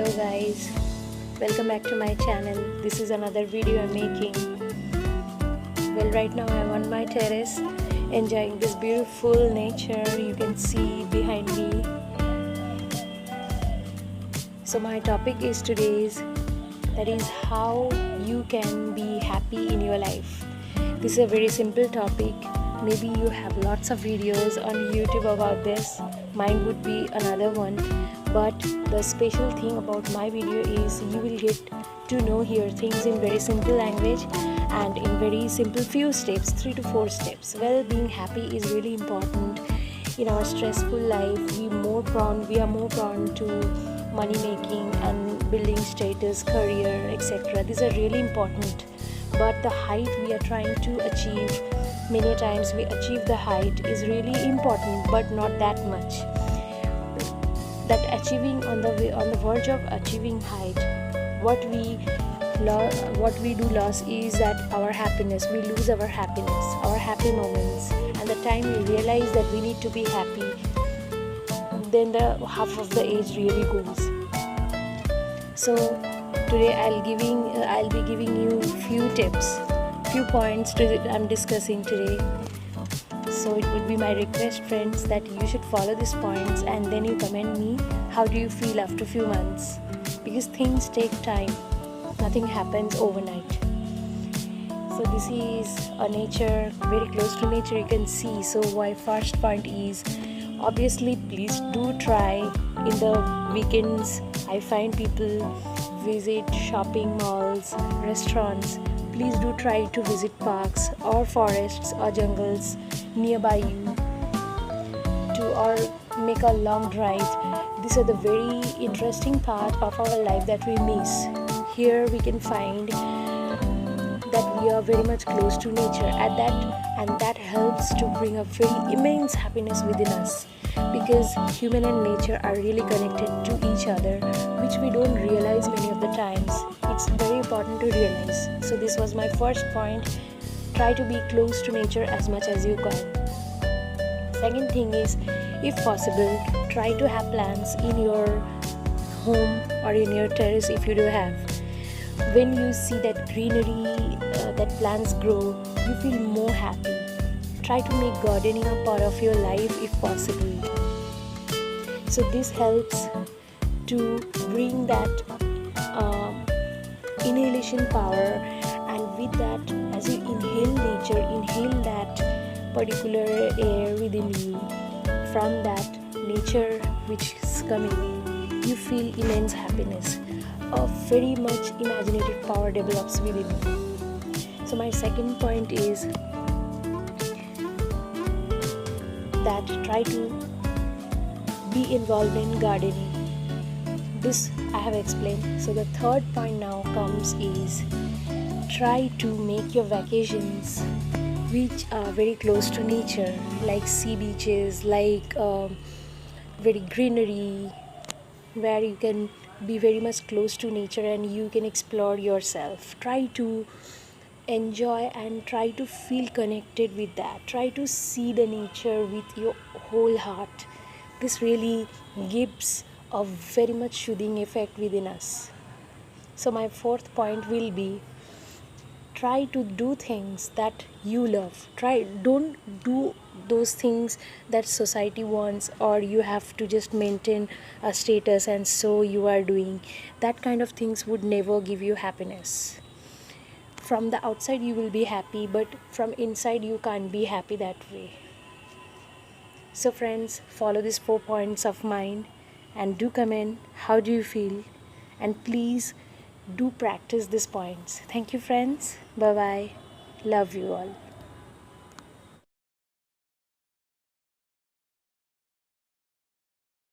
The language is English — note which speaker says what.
Speaker 1: Hello guys, welcome back to my channel. This is another video I'm making. Well, right now I'm on my terrace enjoying this beautiful nature you can see behind me. So my topic is today's, that is how you can be happy in your life. This is a very simple topic. Maybe you have lots of videos on YouTube about this. Mine would be another one. But the special thing about my video is you will get to know here things in very simple language and in very simple few steps, 3 to 4 steps. Well, being happy is really important in our stressful life. We are more prone to money making and building status, career, etc. These are really important. But the height we are trying to achieve, many times we achieve the height is really important, but not that much. That achieving on the verge of achieving height, what we do lose is that our happiness. We lose our happiness, our happy moments, and the time we realize that we need to be happy, then the half of the age really goes. So today I'll be giving you few tips, few points I'm discussing today. So it would be my request, friends, that you should follow these points and then you comment me how do you feel after few months, because things take time, nothing happens overnight. So this is a nature, very close to nature you can see. So my first point is, obviously please do try in the weekends. I find people visit shopping malls, restaurants. Please do try to visit parks or forests or jungles nearby you or make a long drive. These are the very interesting part of our life that we miss. Here we can find that we are very much close to nature and that helps to bring a very immense happiness within us, because human and nature are really connected to each other, which we don't realize many of the times. It's very important to realize. So this was my first point. Try to be close to nature as much as you can. Second thing is, if possible, try to have plants in your home or in your terrace if you do have. When you see that greenery, that plants grow, you feel more happy. Try to make gardening a part of your life if possible. So this helps to bring that inhalation power, and with that, as you inhale nature, inhale that particular air within you, from that nature which is coming, you feel immense happiness. A very much imaginative power develops within you. So my second point is that try to be involved in gardening. This I have explained. So the third point now comes is, try to make your vacations which are very close to nature, like sea beaches, like very greenery, where you can be very much close to nature and you can explore yourself. Try to enjoy and try to feel connected with that. Try to see the nature with your whole heart. This really gives a very much soothing effect within us. So my fourth point will be, try to do things that you love. Don't do those things that society wants, or you have to just maintain a status and so you are doing. That kind of things would never give you happiness. From the outside you will be happy, but from inside you can't be happy that way. So friends, follow these 4 points of mine and do comment how do you feel, and please do practice these points. Thank you friends. Bye bye. Love you all.